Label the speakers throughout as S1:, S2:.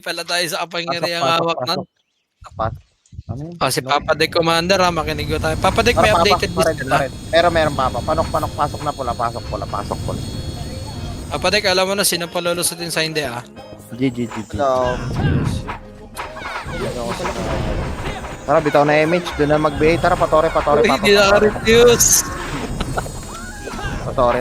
S1: Pala tayo sa
S2: Pasok,
S1: kapangyarihang
S2: pasok,
S1: hawak nun.
S2: pasok. Pasok. Ano yun?
S1: Si Papa Dick Commander ha, makinig ko tayo. Papa Dick, may
S2: Papa,
S1: updated list ka na?
S2: Meron papa. Panok, pasok na pula, pasok pula.
S1: Papa Dick, alam mo na sino pa lulusutin sa hindi ah.
S2: GG. Hello. Tara, bitaw na image. Doon na mag-BA. Tara, patore,
S1: Uy,
S2: papa.
S1: hindi naka-refuse.
S2: Patore.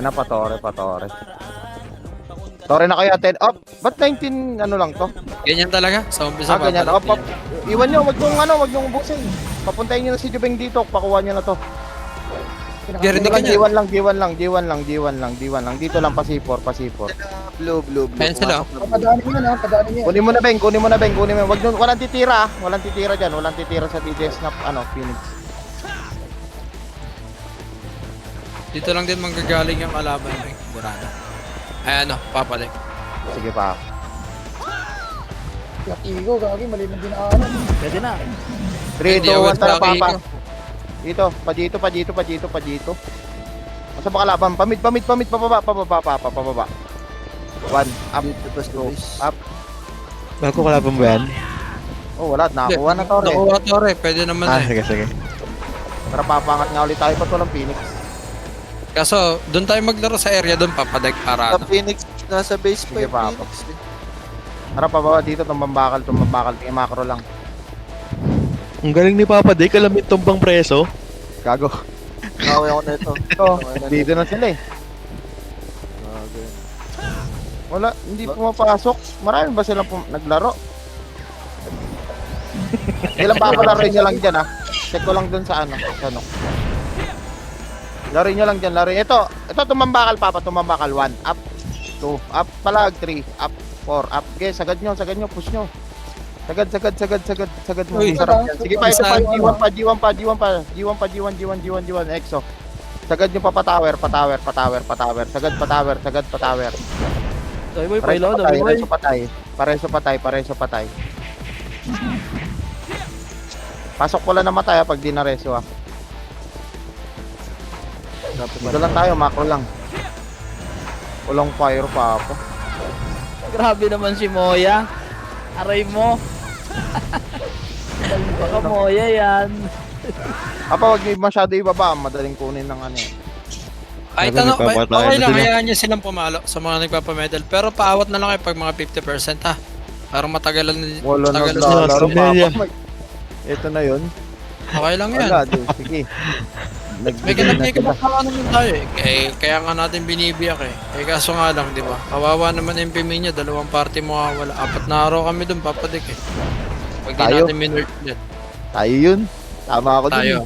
S2: Tore na kayo, atin. Up. Ba't 19, ano lang to?
S1: Ganyan talaga, sa umpisa
S2: Ganyan.
S1: Papa
S2: Up.
S1: Dick.
S2: Iwan nyo, wag nyung ubusin. Papuntahin nyo na si Jubeng dito. Pakuha nyo na to.
S1: Gary, di ka niya.
S2: G1 lang. Dito lang, pasipor. Blue.
S1: Ayan sila.
S3: Padaanin yan ha, padaanin yan.
S2: Kunin mo na, Beng. Wag nyo, walang titira. Walang titira dyan. Walang titira sa DDS na, Phoenix.
S1: Dito lang din manggagaling yung kalaban ng Burana. Ayan o, Papa Dick.
S2: Sige pa.
S3: Katigo, gagi, mali ng dinaanan.
S4: Pwede na.
S2: 3,
S1: Hindi,
S2: 2, 1,
S1: awat
S2: tara,
S1: lagi
S2: papa.
S1: ko.
S2: Dito, pa dito. Masa ba kalaban? Pamid, pababa. 1, up, 2, up.
S4: Bago kalaban mo yan?
S2: Oh, wala, nakakuha na to,
S1: Nakuha Tore, pwede naman eh.
S4: Sige.
S2: Tara, papangat nga ulit tayo, ba't walang Phoenix?
S1: Kaso, doon tayo maglaro sa area doon, Papa Dick, para ano.
S5: Phoenix, nasa base pa
S2: Sige,
S5: yung
S2: Papa.
S5: Phoenix.
S2: Tara, pababa dito, tumambakal, tingin macro lang.
S4: Ang galing ni Papa Dick, alam yung tumbang preso.
S2: Gago.
S5: Nakawin ako na ito.
S2: Dito na sila eh. Wala, hindi pumapasok. Marami ba silang naglaro? Ilang papalaroin nyo lang dyan ha. Check ko lang dun sa ano. Laroin nyo lang dyan, Ito tumambakal papa, 1, up, 2, up, palag, 3, up, 4, up. Okay, sagad nyo, push nyo. Sagad mo.
S1: Uy,
S2: Sarap yan. Sige pa, ito pa,
S1: saan?
S2: G1, EXO. Sagad nyo pa tower. Sagad pa tower.
S4: Dami mo yung payload, dami mo yung...
S2: Pareso patay. Pasok ko lang na matay pag di na reso ha. Dito lang tayo, macro lang. Walang fire pa ako.
S6: Grabe naman si Moya. Aray mo. Baka Moya yan.
S2: Wag niyo masyado ibaba, madaling kunin ng ano eh.
S1: Kahit ano, okay lang, hayaan niya silang pumalo sa mga nagpapamedal. Pero paawat na lang kayo pag mga 50% ha. Para matagalan
S2: Wala na
S1: sila.
S2: laro
S4: Media.
S2: papa. Ito na yun.
S1: Okay lang yan.
S2: Wala, sige.
S1: May kinapikip pa naman tayo eh. Kaya nga natin binibiyak eh. Kaso nga lang, di ba? Kawawa naman MP niya, 2 party mo wala. 4 na araw kami dun, Papa Dick eh. Pag di
S2: Tayo?
S1: natin minurt ulit.
S2: Tayo yun. Tama ako dun.
S1: Tayo.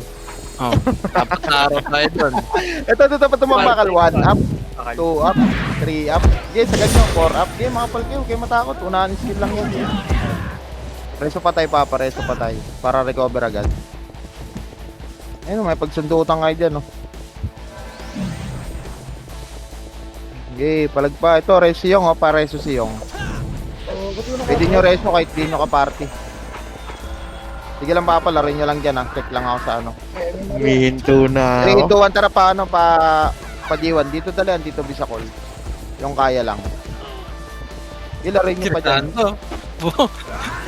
S1: Oh, 4 na araw tayo dun.
S2: Ito pa tumambakal. 1 up, 2 up, 3 up. Okay, sagad nyo. 4 up. Okay, mga palki. Okay, matakot. Unahan skill lang yan. Reso patay. Para recover agad. Ayun, may pagsundutan kayo dyan, no? Okay, palag pa. Ito, reso yung, Reso si yung. Pwede nyo reso kahit di nyo ka-party. Sige lang papa, laruin nyo lang dyan, Check lang ako sa ano.
S4: Humihinto na
S2: 3, 2,
S4: ako.
S2: 1, tara pa G1. Dito dalan, dito Bisacol. Yung kaya lang. Ilaruin nyo pa dyan.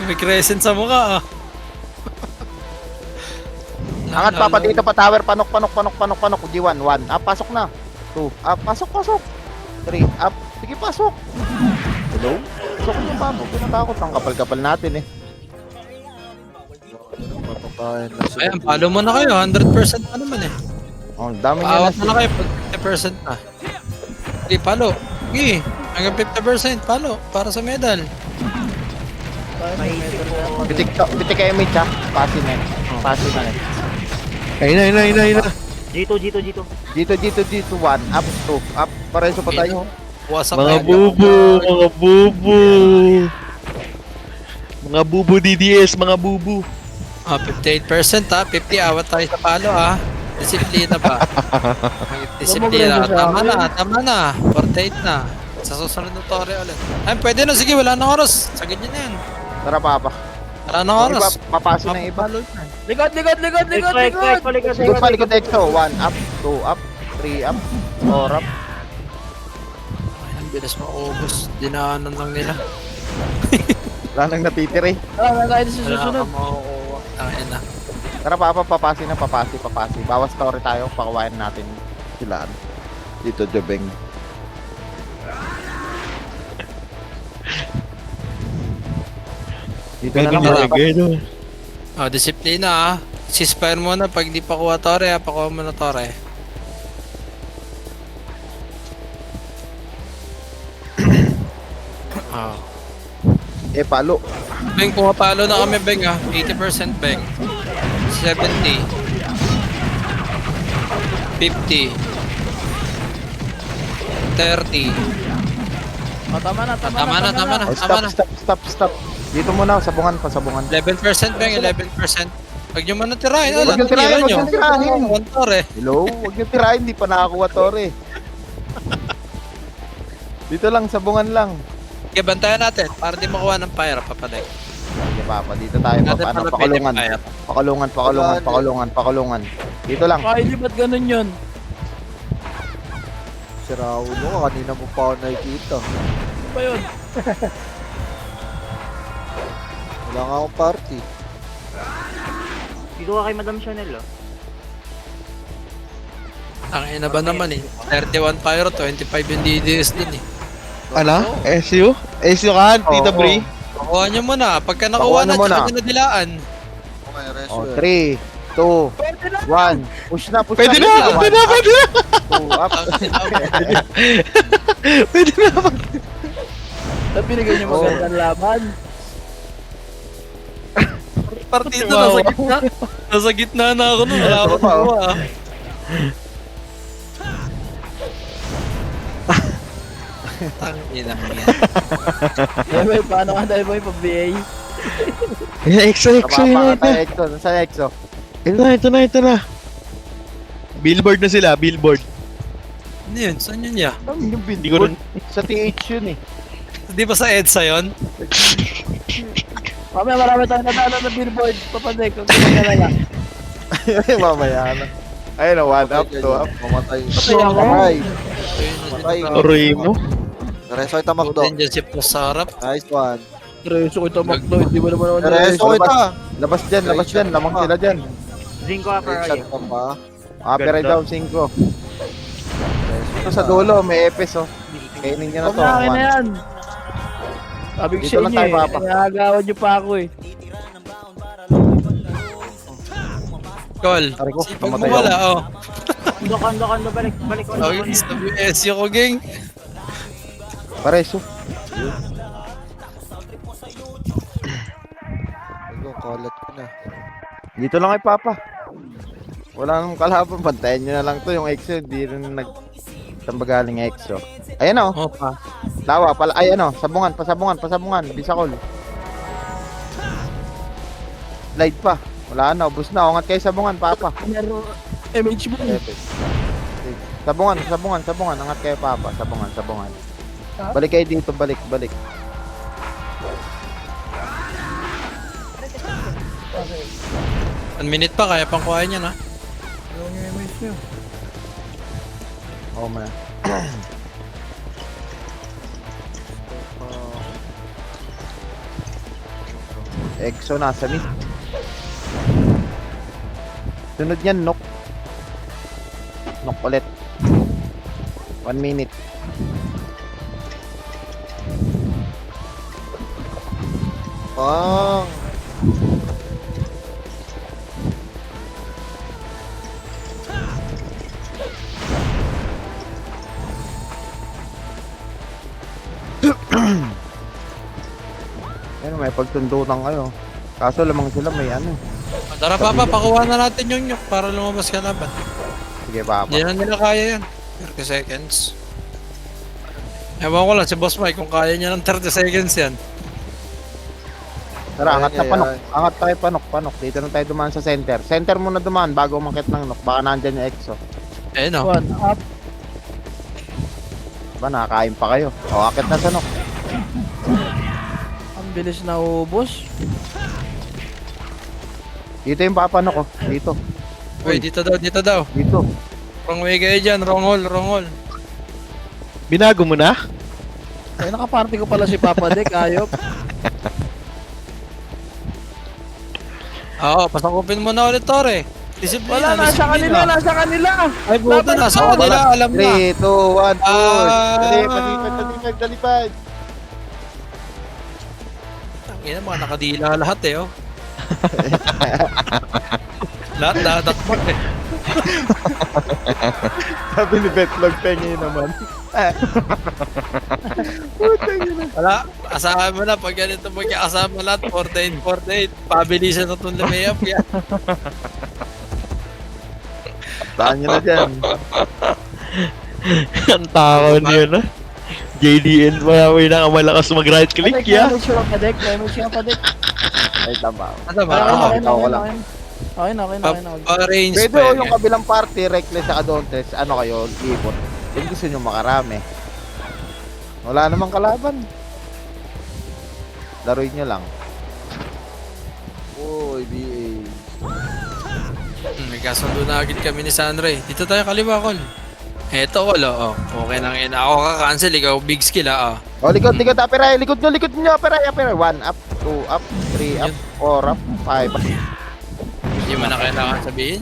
S1: May crescent sa mukha ah.
S2: Angat papa dito pa tower, panok. G1, 1, up, pasok na. 2, up, pasok. 3, up, sige pasok. Hello? Pasok nyo pa, huwag natakot. Ang kapal-kapal natin eh.
S1: Ayan, follow mo na kayo. 100% na naman eh.
S2: Oh, dami nyo
S1: Paawat
S2: na.
S1: na kayo pag 50% na. Hindi, follow. Sige, hanggang 50% follow para sa medal.
S2: Bitik kayo image ha. Pasin na.
S4: Ayun na.
S6: Dito.
S2: Dito, 1, up, 2, up. Pareso pa tayo.
S1: Wasak
S4: Mga
S1: tayo.
S4: bubu. Mga bubu DDS, mga bubu.
S1: 58% ha. 50 awat tayo sa palo ha. Disiplina pa. Disiplina. Tama na. 48 na. Sa susunod na tore ulit. Ay, pwede na. Sige, wala nang oras. Sagad nyo na yan.
S2: Tara papa.
S1: Wala nang oras.
S2: Papasok na iba.
S6: Likod.
S2: Good pa, likod EXO. 1, up, 2, up, 3, up, 4, up.
S1: Ang bilis maubos. Dinaanan lang nila.
S2: Wala nang natitira eh.
S6: Wala na tayo sa
S1: Wala
S6: susunod.
S1: ka makukuha. Tangin na.
S2: Tara Papa, papasi. Bawas story tayo, pakuwain natin sila. Dito, Jobeng. Dito na lang
S1: Gagawin
S2: Papa.
S4: Gano.
S1: Disiplina ceasefire muna pag di pa kuha tore pakuha mo na tore. Ah.
S2: Palo.
S1: Beng, pumapalo na kami, Beng, 80% Beng. 70. 50. 30.
S6: Tama na.
S1: Tama na.
S2: Stop. Dito muna, sabungan.
S1: 11% Beng, 11%. Huwag nyo man natirahin.
S2: Huwag nyo tirahin, huwag nyo tirahin.
S1: One tore.
S2: Hello? Huwag nyo tirahin, hindi pa nakakuha tore. Dito lang, sabungan lang.
S1: Okay, bantayan natin para di makuha ng fire, papaday.
S2: Sige Papa, dito tayo
S1: Natin
S2: Papa. Ano,
S1: pala pwede
S2: pakulungan.
S1: fire.
S2: Pakulungan. Dito lang.
S6: Kylie, ba't ganun yun?
S5: Si Raulo, kanina mo pa ako nakikita.
S6: Ano ba yun?
S5: Wala nga akong party.
S7: Dito ka kay Madam Chanel, oh.
S1: Ang ina ba naman 31 pyro, 25 yung DDS din
S4: Ano? SU? SU ka, Tita
S2: Oo.
S4: Bri?
S1: Pakuha nyo muna. Pagka
S2: Pakuha
S1: nakuha
S2: na
S1: na,
S2: muna.
S1: tsaka nyo nadilaan.
S5: Okay, reso
S2: Oh,
S5: eh.
S2: 3, 2, 1. Push na.
S4: Pwede na!
S2: Two, up.
S4: Pwede na!
S6: Ba't binigay niyo magandang laban?
S1: Partido, nasa gitna. Nasa gitna na ako nun. Wala akong nakuha. Tangina mo yan.
S6: Dahil paano ka dahil boy pag-BA?
S4: EXO yun
S2: Kapapa ka
S4: na.
S2: tayo, Exo. Nasa Exo.
S4: Ito na. Billboard na sila, billboard.
S1: Ano yun? Saan yun ya?
S2: Yung
S4: Hindi ko rin.
S2: Sa TH yun eh.
S1: Di ba sa EDSA yun?
S6: Mamaya marami tayong natalo ng billboard. Papaday, kung kailangan lang.
S2: Mamaya na. Ayun o, 1 up, 2 up.
S5: Mamatay.
S6: Patay ako.
S5: Patay.
S1: Patay.
S4: Aray mo.
S5: Reso kita Macdo.
S1: Din dyan si Pus sa harap.
S5: Nice one.
S6: Reso ko ito makdo, hindi mo naman ako
S5: Reso kita.
S2: Labas dyan. Lamang sila dyan.
S7: Zinco upper
S5: Headshot
S7: right.
S5: ka pa.
S2: Apere down, 5. Ito sa dulo, may epes oh. Kainin nyo na
S6: Huwag
S2: to.
S6: na, akin na yan. Sabi ko
S2: Dito
S6: sa
S2: lang
S6: inyo
S2: tayo,
S6: eh,
S2: Papa.
S6: nagagawan niyo pa ako eh.
S1: Call.
S2: Aray ko,
S1: Sipag mo
S2: mamatay
S1: wala, oh.
S7: Kondo, balik ko.
S1: Oh, yung SWS ko, gang.
S2: Pareso.
S5: Ayun, kalat ko na.
S2: Dito lang kay Papa. Wala nang kalaban. Bantayan nyo na lang to. Yung EXO, hindi rin saan ba galing EXO? Ayan o.
S1: Oh, pa.
S2: Lawa pala. Ayan o. Sabungan. Bisakol. Slide pa. Wala na. Ubus na. Ungat kayo sabungan, Papa.
S6: Meron MH mo.
S2: Epes. Sabungan. Angat kayo, Papa. Sabungan.
S3: Ha?
S2: Balik kayo dito. Balik.
S1: 1 minute pa, kaya pang kuhain yan, ha?
S3: Ayaw niyo yung image niyo.
S2: Oo, man. EXO nasa mid. Sunod yan, Nok ulit. 1 minute.
S5: Pang!
S2: Ayun, may pagtundutan kayo. Kaso lamang sila may ano.
S1: Tara, Papa, pakuha na natin yung nyuk para lumabas ka laban.
S2: Sige, Papa.
S1: Hindi na nila kaya yan. 30 seconds. Ewan ko lang si Boss Mike kung kaya niya ng 30 seconds yan.
S2: Tara, angat na
S5: Ayan,
S2: panok.
S5: ayan.
S2: Angat tayo panok. Dito na tayo dumaan sa center. Center muna dumaan bago umakit ng Nok. Baka nandyan yung EXO.
S1: Ayun, oh.
S6: One up.
S2: Ba, nakakain pa kayo. O, akit na sa Nok.
S6: Ang bilis na ubos.
S2: Dito yung papanok, oh. Dito.
S1: Uy, dito daw.
S2: Dito.
S1: Wrong way kayo dyan, wrong hole.
S4: Binago mo na?
S6: Ay, nakaparty ko pala si Papa Dek, ayop.
S1: Oo, pasakupin mo na ulit, Tore. Disiplina.
S6: Wala, nasa kanila, nasa kanila.
S1: Ay, buta, nasa
S6: Laban
S1: kanila, alam na.
S2: 3, 2, 1, push.
S1: Ah.
S2: Dali, palipad, dalipad.
S1: Tangina, mga nakadila lahat eh, oh. Lahat nadakbak eh.
S2: Sabi ni Betlog, pengi naman.
S1: Wala, asahan mo na pag ganito magkakasama lahat, 48. Pabilisan na itong lumayap yan.
S2: Saan nyo na dyan?
S4: Ang takaw niyo na. JDN pa may nakamalakas mag-right click ya.
S6: Damage yung padik, damage yung padik.
S2: Ay, tama.
S1: Ano ba?
S6: Okay,
S2: ako lang.
S6: okay.
S1: Pa-range
S2: Pwede
S1: pa
S2: o
S1: yan.
S2: yung kabilang party, Reckless sa Adontes, ano kayo, ibot. Kung gusto nyo makarami. Wala namang kalaban. Laruin nyo lang.
S5: Uy, BA.
S1: May kasundo na agad kami ni Sandre. Dito tayo kaliwa, Col. Eto, Col, oh. Okay nang ina. Ako ka-cancel, ikaw big skill, ah.
S2: O, likod, Aperay. Likod nyo, Aperay. 1 up, 2 up, 3 up, 4 up, 5 up.
S1: Hindi mo na kailangan sabihin.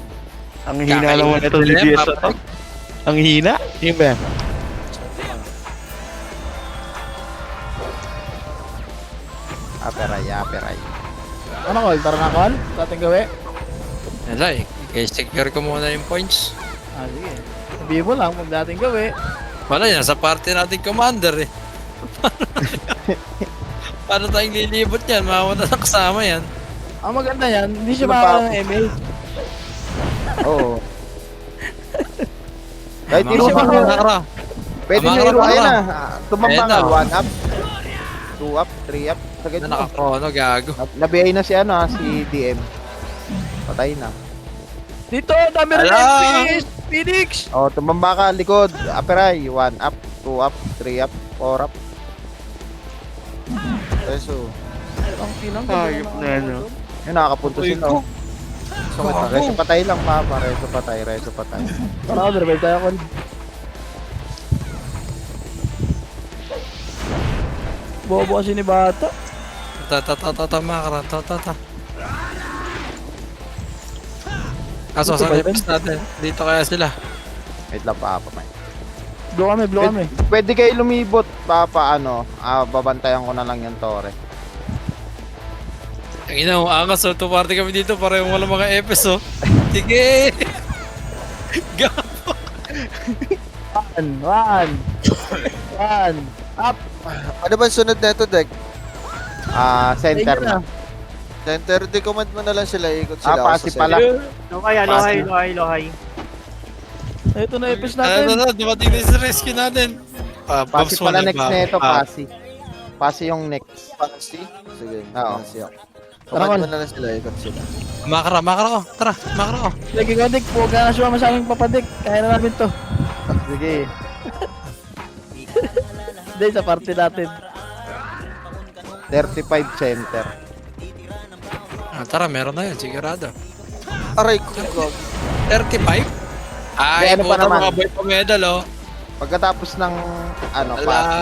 S4: Ang hina naman ito ni DS na to. Ang hina? Yung ba?
S2: Aperay.
S6: Ano, Col? Tara na, Col? Dating gawi?
S1: Wala eh. Kaya secure ko muna yung points.
S6: Ah, sige. Sabihin mo lang, pag dating gawi.
S1: Wala yan, sa party natin commander eh. Paano tayong lilibot yan? Mawala na kasama yan.
S6: Ang maganda yan, hindi siya
S2: Ano
S6: makakala
S2: pa?
S6: ng MA.
S2: Oo. Kahit hindi
S1: Mga
S2: siya
S1: kapatid, nakara.
S2: Pwede nyo
S1: Mga
S2: iruha
S1: kapatid.
S2: yan ah. Tumambangal,
S1: Ayun na.
S2: 1 up, 2 up, 3 up. Sagad
S1: Na
S2: nyo.
S1: nakakrono, gago.
S2: Nabiyay na si ano ah, si DM. Patay na.
S6: Dito, dami rin
S1: Ala!
S6: MPs! Phoenix!
S2: O, tumamba ka, likod. Aperay, 1 up, 2 up, 3 up, 4 up.
S5: Reso.
S6: Ang kinang
S4: Ayop na ano.
S2: Yun, nakakapunto sila. oh. Reso patay lang, papa. Reso patay.
S6: Tara, overbay tayo, Col. Bobo kasi ni Bata.
S1: Makara. Kaso,
S6: Dito
S1: sa
S6: ba yun?
S1: lips natin. Dito kaya sila.
S2: Wait lang, papa. May.
S6: Blow kami.
S2: Pwede kayo lumibot, papa, ano. Babantayan ko na lang yung tore.
S1: Ang ina mo, angas. So, party kami dito. Parang wala mga epis, oh. Sige! Gago!
S6: One. Up.
S5: Ano ba yung sunod na ito, Dek?
S2: Center
S6: Ayun
S2: na.
S5: Center, di-command mo na lang sila. Ikot sila. ako
S2: Pasi
S5: sa
S2: pala.
S7: Lohay.
S6: Ito na epic
S1: Ano
S6: natin.
S1: na, dumating na sa rescue natin.
S2: Pasi pala next na ito, pasi. Pasi yung next.
S5: Pasi? Sige,
S2: Oo.
S5: pasi ako.
S6: Tara,
S5: Command
S6: Col.
S5: mo na lang sila. Ikot sila.
S1: Makara ko. Tara, makara ko.
S6: Lagi ko, Dick. Huwag ka na sumama sa aming papadik. Kaya na namin to.
S2: Sige.
S6: Hindi, sa party natin.
S2: 35 center.
S1: Tara, meron na yun. Sigurado.
S5: Aray ko, gog.
S1: 35?
S2: Hindi,
S1: Ay,
S2: ano pa
S1: puta
S2: naman?
S1: mga boy pa medal, oh.
S2: Pagkatapos ng, ano,
S1: Ala.
S2: pasi.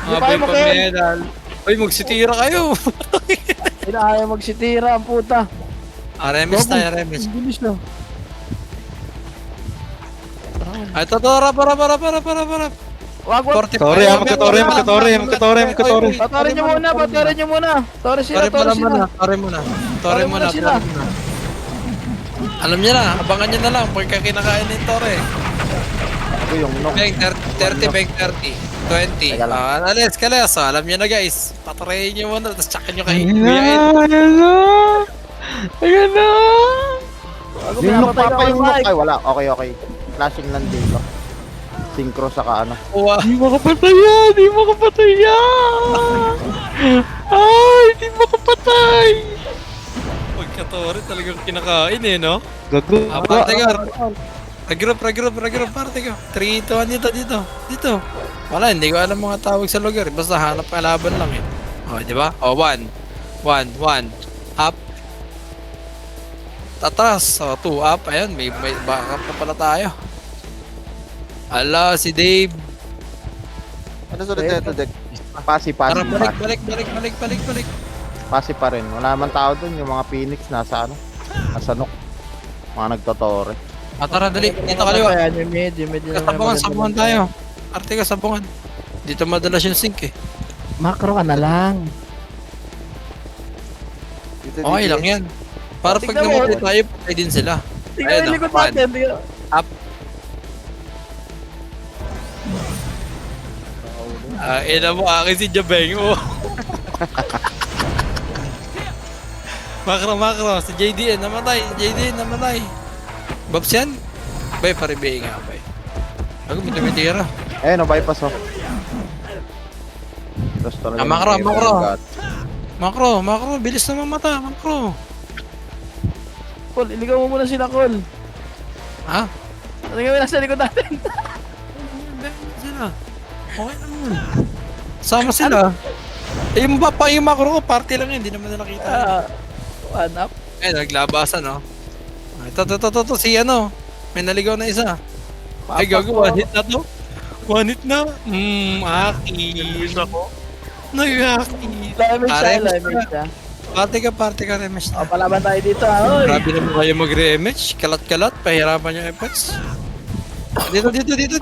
S1: Mga
S6: Di
S1: boy
S6: pa
S1: pa
S6: kayo, Ken.
S1: medal. Uy, magsitira kayo.
S6: Inaaya magsitira ang puta.
S1: Remis tayo, remis.
S6: Ang bilis na.
S1: Ay, ito, para.
S6: Wag.
S1: 45.
S4: Tore, magka-tore.
S6: Patarin nyo muna. Tore sila.
S1: Tore muna.
S6: Sila.
S1: Alam niya na, abangan niya na lang pagka kinakain ni Tore.
S2: Ito yung nok.
S1: Bang 30, bang 30. 20.
S2: Teka lang.
S1: Alis, kalas. Alam niyo na guys. Patarayin niyo muna, tapos tsaka niyo kayo.
S4: Ayan na.
S6: Bago
S2: Yung nok,
S6: pinapatay
S2: papa,
S6: ka,
S2: yung nok.
S6: Mike.
S2: Ay, wala. Okay. Flashing lang dito. Synchro saka ano.
S1: Uwa.
S4: Di makapatay yan. Ay, di makapatay.
S1: Pagka Tore talagang kinakain eh, no?
S4: Gago.
S1: Parte ka. Regroup, parte ka. 3, 2, 1 dito. Wala, hindi ko alam mga tawag sa lugar. Basta hanap kalaban lang eh. O, di ba? O, 1. Up. Tatas. O, 2 up. Ayan, may backup na pala tayo. Ala, si Dave.
S5: Ano sunod na ito, Dek?
S2: Pasi.
S1: Tara, balik.
S2: Passive pa rin. Wala naman tao dun. Yung mga Phoenix nasa ano? Nasa Nook. Mga nagtotore.
S1: Tara, dali. Dito kaliwa.
S6: Ayan, yung mid naman
S1: Sabungan,
S6: maganda.
S1: sabungan tayo. Arte ka, sabungan. Dito madalas yung sync eh.
S6: Macro ka na lang.
S5: Dito,
S1: Okay
S5: dito.
S1: lang yan. Para pag
S6: Tignan mo.
S1: namatay tayo, patay din sila.
S6: Tingnan
S1: Ayun,
S6: yung likod
S1: one.
S6: natin. tingnan.
S1: Ina mo, akin si Jabeng. Oh. Makro. Si JDN namatay. Babs yan? Bay, paribihin nga, bay. Ako, tumitira.
S2: Ayun, bypass oh. Tapos talaga.
S1: Makro. Bilis na mamata, makro.
S6: Col, iligaw mo muna sila, Col.
S1: Ha?
S6: Iligaw mo na sa likod natin.
S1: Hindi sila. Okay naman. Sama sila. Eh, yung makro ko, party lang yun. Hindi naman na nakita.
S6: One up.
S1: Eh, naglabasan, no? Ito, si ano. May naligaw na isa. Ay, gago, one hit na to. One hit na. Aki. Nag-aki.
S6: Damage siya.
S1: Party ka, rematch
S6: O,
S1: na.
S6: palaban tayo dito, ha, oy.
S1: Grabe naman kayo mag-rematch. Kalat-kalat, pahirapan yung efforts. Dito.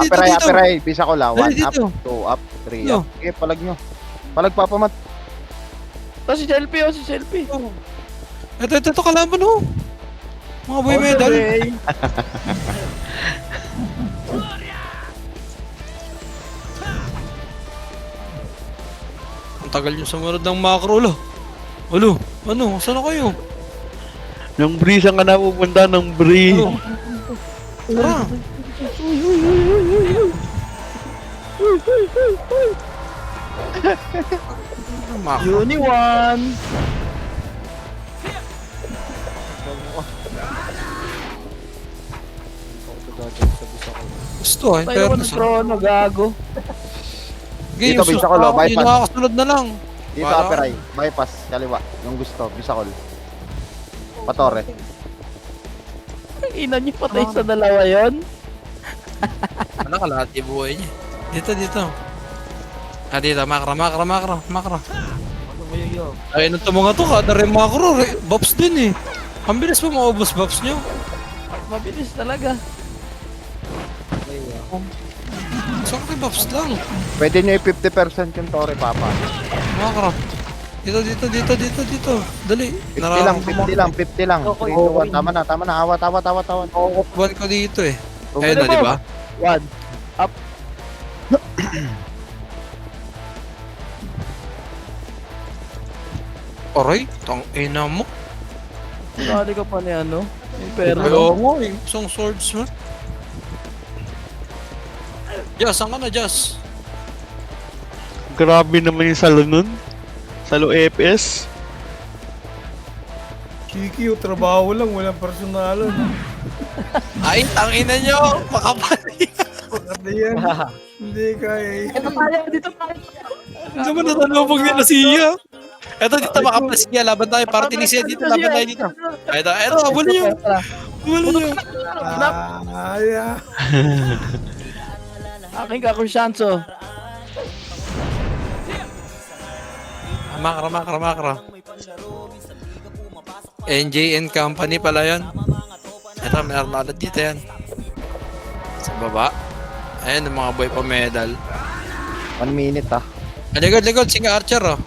S2: Aperay. Pisa ko lang. 1
S1: Dali,
S2: up,
S1: dito.
S2: 2 up, 3
S1: No.
S2: up. Okay, palag nyo. Palag papamat.
S6: Ito si Selfie.
S1: Ito, kalaban, oh. Mga boy
S6: All the
S1: medal.
S6: way.
S1: Ang tagal yung sumunod ng macro, lo. Alo, ano? Saan na kayo?
S4: Nang Bree, saan ka na pupunta? Nang Bree.
S1: Alo. Tara. Macro.
S6: Uni 1.
S1: Gusto, eh.
S6: Tayo
S1: Pero
S6: ko ng trono, gago.
S2: Dito, bisa ko, lo.
S1: Yung
S2: Bypass.
S1: nakakasunod na lang.
S2: Dito,
S1: Para-
S2: Aperay. Bypass. Kaliwa. Yung gusto. Bisa ko. Patore.
S6: Ang ina niyo patay sa dalawa yon.
S1: Wala ka lahat yung buhay niya. Dito. Dito, macro. Ay, nung mga to, kada rin macro, buffs din eh. Ang bilis pa maubos buffs nyo.
S6: Mabilis talaga.
S1: Saan kayo buffs lang?
S2: Pwede nyo yung 50% yung Tore, Papa.
S1: Macro. Dito. Dali.
S2: 50 lang. 50 lang. 3, 2, 1. Tama na. Awat.
S1: Buwan ko dito eh.
S2: Okay.
S1: Ayun na, di ba?
S6: 1.
S1: Aray, tang ina mo.
S6: Sali ka pa ni ano? Pero
S1: Ayaw mo, yung isang swordsman. Jazz, saan ka na, Jazz?
S4: Grabe naman yung salo nun. Salo EPS.
S3: Chiki, yung trabaho lang, walang personalan.
S1: Ay, tangina nyo! Makapali!
S3: Ano yan? Hindi kaya.
S6: dito tayo.
S1: Hindi naman natanong nila siya. Eto, dito makapala siya. Laban tayo. Party ni siya dito. Laban tayo dito. Eto, abuli nyo.
S3: Ay.
S6: Aking kakursyanso.
S1: Makra. NJN Company pala yun. Eto, may armada dito yan. Sa baba. Ayan, yung mga boy pa medal.
S2: 1 minute ah.
S1: Ligod. Singa Archer, oh.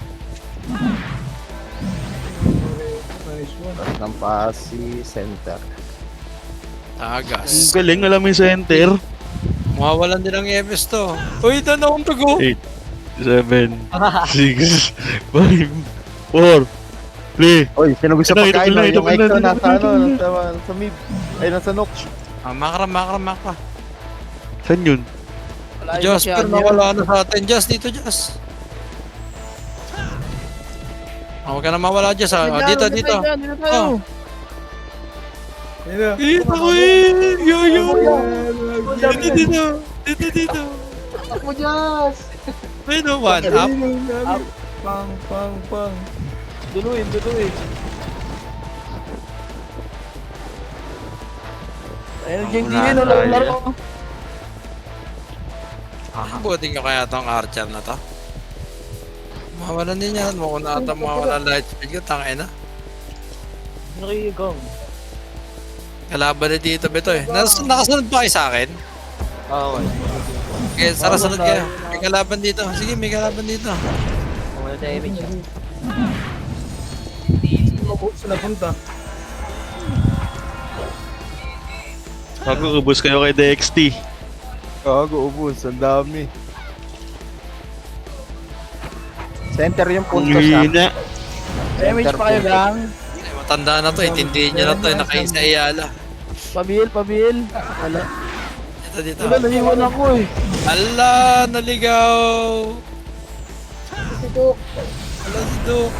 S2: Ng Pasi Center.
S4: Ang
S1: Tagas.
S4: galing, alam mo yung center.
S1: Mawawalan din ang EMS to. Uy, ito na akong tugo.
S4: 8, 7, 6, 5, 4, 3.
S2: Oy, sino gusto
S4: Ito,
S2: pagkain?
S4: ito
S2: Yung
S4: na,
S2: Ito
S4: ito na.
S2: nasa nasa mid. Ay, nasa Nook.
S1: Makra.
S4: Saan yun?
S6: Wala yung
S1: Jasper,
S6: masyado.
S1: nawala na sa atin. Jas, dito, Jas. Huwag ka na mawala, Jas. Dito.
S6: Dito tayo.
S1: Dito ko eh! Yo! Dito!
S6: Ako Jas.
S1: Ayun, one up.
S3: Pang.
S6: Duluin. Ayun, geng-gengin, laro.
S1: Buti nyo kaya tong Archer na to. Mawalan din yan. Makunata mawala light speed ko. Tangay na.
S6: Nakikigong.
S1: Kalaban na dito, Beto eh. Nakasunod pa kayo sa akin?
S5: Okay.
S1: Okay, sara sunod kayo. May kalaban dito. Sige, may kalaban dito.
S6: Wala damage ah.
S3: Saan napunta?
S4: Mag-uubos kayo kay DXT.
S2: Gago, ubus. Ang dami. Center yung
S4: Kung
S2: puntos ha.
S4: hina.
S6: Damage pa kayo gang.
S1: Ay, matanda na to. Itindihin nyo na to. Nakain sa Iyala.
S6: Pabil. Wala.
S1: Dito.
S6: Wala, naiwan ako eh.
S1: Ala, naligaw. Ala, si Duke.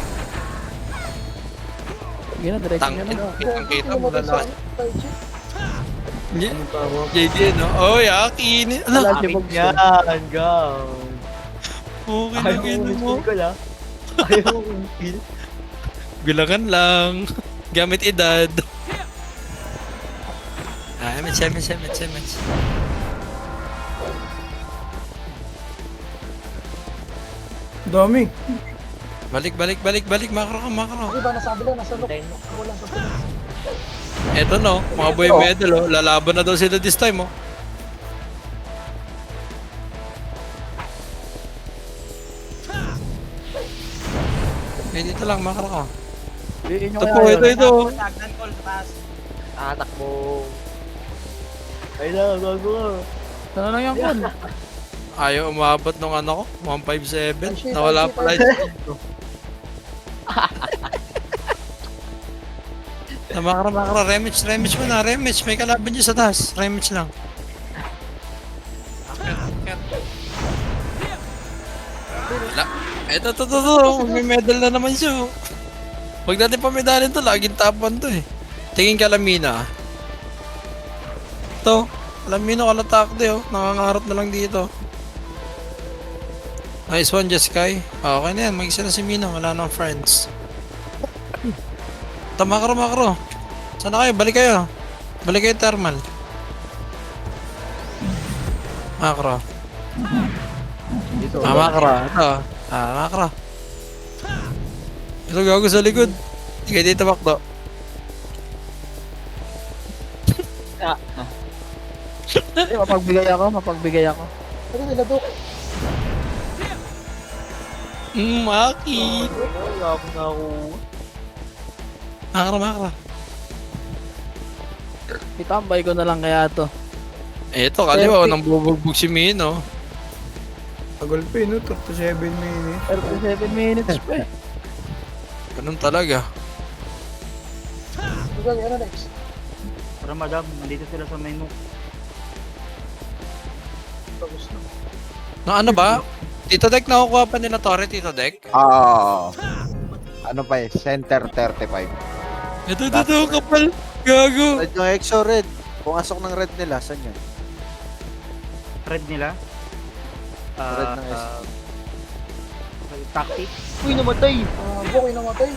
S6: Gina, diretso
S1: Tangin.
S6: niya lang.
S1: Kitang-kita mo lalaki. JD, no? Oh, yakin. Ala,
S6: Wala si Bob yan.
S1: okay na gano'n mo.
S6: ko lang. Ayaw kong kill.
S1: Bilangan lang. Gamit edad. Image.
S3: Dami.
S1: Balik. Makro ka.
S8: Diba, nasabi lang, nasa look. Wala sa Pinas.
S1: Eto no, mga boy medal oh. Lalaban na daw sila this time oh. Dito lang, makro ka.
S6: Ito
S1: Ito.
S6: Anak mo. Ay na, gago. Ano lang yan, Kun?
S1: Ayaw umabot nung ano ko, 157. Nawala pala dito. Makro, rematch mo na, rematch. May kalaban dyan sa taas, rematch lang. Akit. Wala. Ito, may medal na naman siya. Huwag natin pamedalin to, laging top 1 to eh. Tingin ka Lamina. Ito, Lamina kalatakde oh, nangangarap na lang dito. Nice one, Jeskai. Okay na yan, mag-isa na si Mino, wala nang friends. Ito, makro. Sana kayo? Balik kayo thermal. Makro. Makro. Ito. Makro. Ito gago sa likod. Sige dito bakto.
S6: Mapagbigay ako.
S8: Pero nila, Duk.
S1: Maki. Makro.
S6: Itambay ko na lang kaya to.
S1: Eto, kaliwa, nang bubugbog si Mino.
S3: Tagal pa no? 37 minutes.
S6: 37 minutes pa eh.
S1: Ganun talaga.
S8: Diba, ano next?
S7: Para madam, nandito sila sa menu.
S8: Tapos na.
S1: No, ano ba? Tito Deck, nakukuha pa nila Torre, Tito Deck?
S2: Ano pa eh? Center 35.
S1: Ito, kapal. Gago.
S5: Red yung EXO red. Pumasok ng red nila, saan yun?
S7: Red nila.
S5: Red ng S.
S7: Tactic.
S6: Uy, namatay!
S8: Bukay namatay.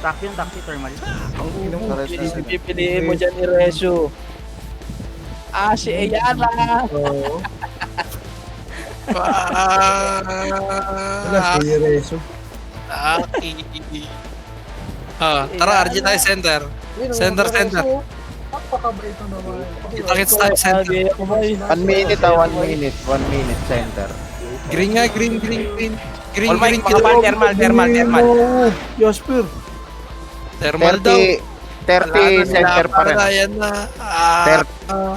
S7: Tactic thermal.
S5: Sa red na sila.
S6: Pipiliin mo dyan ni Rezo. Si Ayala!
S3: Wala, si Rezo.
S1: Tara, RG tayo center. Center.
S8: Napakabait na naman.
S1: Kita-kits tayo center.
S2: 1 minute 1 minute. 1 minute center.
S1: Green nga, green. Green.
S6: Thermal.
S3: Jasper.
S1: Thermal daw.
S2: 30 center pa rin.
S1: Ayan na.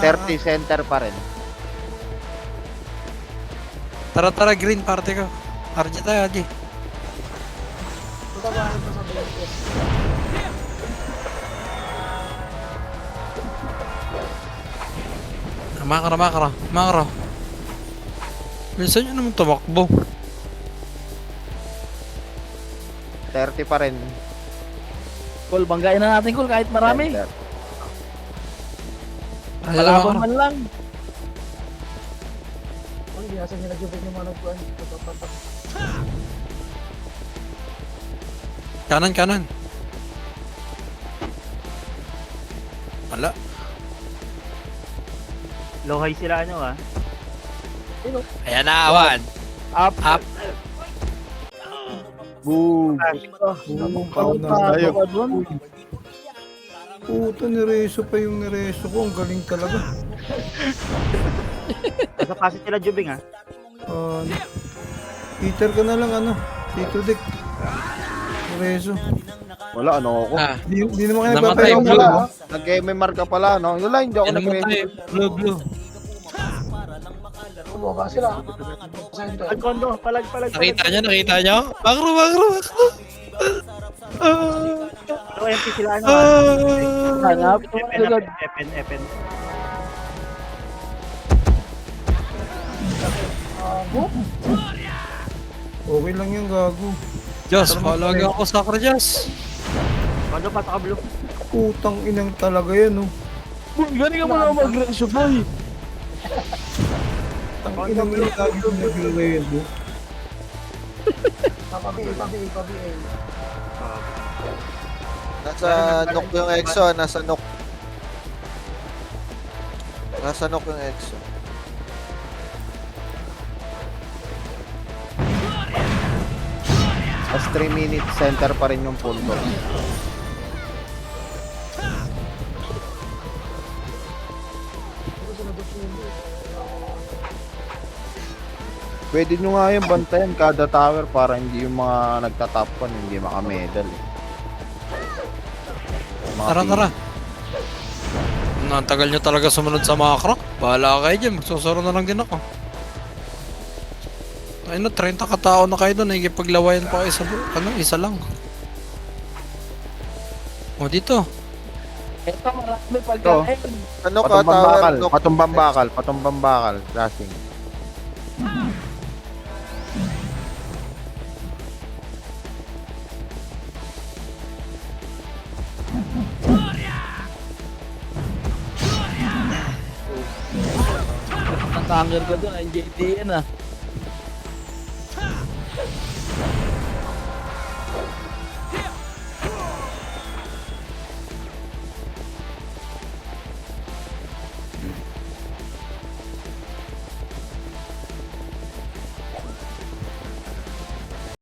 S2: 30 center pa rin.
S1: Tara, green party ko. RG tayo, RG.
S8: Tutabahan pa sa BS.
S1: Makro. Minsan yun naman tumakbo.
S2: 30 pa rin.
S6: Kul, banggain na natin, Kul, kahit marami.
S2: Center.
S6: Palaban man lang.
S8: Ang binasa nila Jubel yung mga nagpuan. Patak.
S1: Kanan. Wala.
S7: Low high sila
S1: Ayan na, awan.
S6: Up.
S2: Boom.
S3: Pao na
S2: Tayo.
S3: Puta, nireso pa yung nireso ko. Ang galing talaga.
S7: Nasa kasi sila Jubing ha.
S3: Ano? Peter ka na lang, ano? Tito Dick. Nireso.
S2: Wala, ano ako.
S1: Ah,
S3: Di naman kayo
S1: Namatay,
S3: nagpapayaw
S1: blue.
S3: mo.
S2: Nag-MMR ka pala, no? Yun lang, hindi ako
S1: yan naman
S2: nag-ready.
S1: tayo. Blue.
S8: Bumaba sila. Center.
S7: Kondo, palag.
S1: Nakita nyo? Makro.
S7: Low MP sila ano.
S6: Hanap.
S7: Epen.
S3: Okay lang yan, gago.
S1: Diyos, palagi ako sakra Diyos.
S7: Kondo, pataka blue.
S3: Putang inang talaga yan, oh.
S6: Galing ka mo na mag-reso, boy.
S3: Ang inang yung lagi ko nag-redo.
S8: Pabi.
S5: Nasa nok yung EXO, nasa nok. Nasa nok yung EXO.
S2: As 3 minutes, center pa rin yung punto. Pwede nyo nga yung bantayan kada tower para hindi yung mga nagtatap one, hindi makamedal. Mga
S1: Tara. Ang tagal nyo talaga sumunod sa makro. Bahala kayo dyan, magsusuro na lang din ako. Ay no, 30 katao na kayo doon, nagkipaglawayan pa kayo sa isa lang. O dito.
S6: Ito, marami pagkain.
S5: Ano ka, tower, nok.
S2: Patumbang bakal, flashing.
S6: Ang tanger ko doon, ang JDN ah.